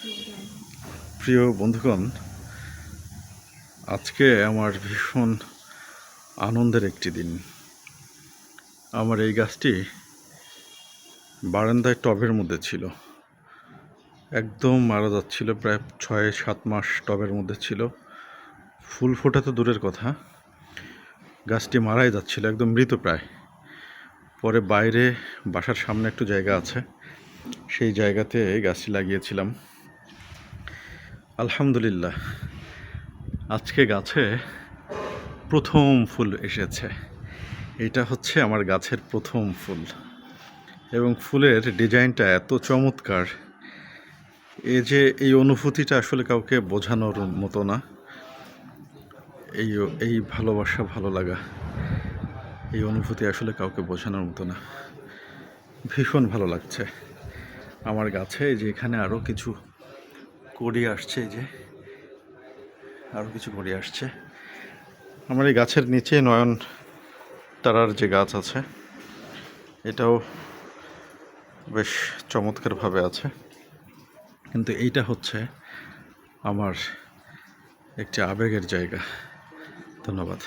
প্রিয় বন্ধুগণ, আজকে আমার ভীষণ আনন্দের একটি দিন। আমার এই গাছটি বারান্দায় টবের মধ্যে ছিল, একদম মারা যাচ্ছিল। প্রায় 6-7 মাস টবের মধ্যে ছিল, ফুল ফোটা তো দূরের কথা, গাছটি মারাই যাচ্ছিল, একদম মৃত প্রায়। পরে বাইরে বাসার সামনে একটু জায়গা আছে, সেই জায়গাতে গাছটি লাগিয়েছিলাম। আলহামদুলিল্লাহ, আজকে গাছে প্রথম ফুল এসেছে। এটা হচ্ছে আমার গাছের প্রথম ফুল, এবং ফুলের ডিজাইনটা এত চমৎকার, এই অনুভূতিটা আসলে কাউকে বোঝানোর মতো না। এই ভালোবাসা, ভালো লাগা, এই অনুভূতি আসলে কাউকে বোঝানোর মতো না। ভীষণ ভালো লাগছে আমার গাছে। যে এখানে আরও কিছু কড়ি আসছে, আরও কিছু কড়ি আসছে। আমার এই গাছের নিচে নয়নতারার যে গাছ আছে, এটাও বেশ চমৎকারভাবে আছে। কিন্তু এইটা হচ্ছে আমার একটি আবেগের জায়গা। ধন্যবাদ।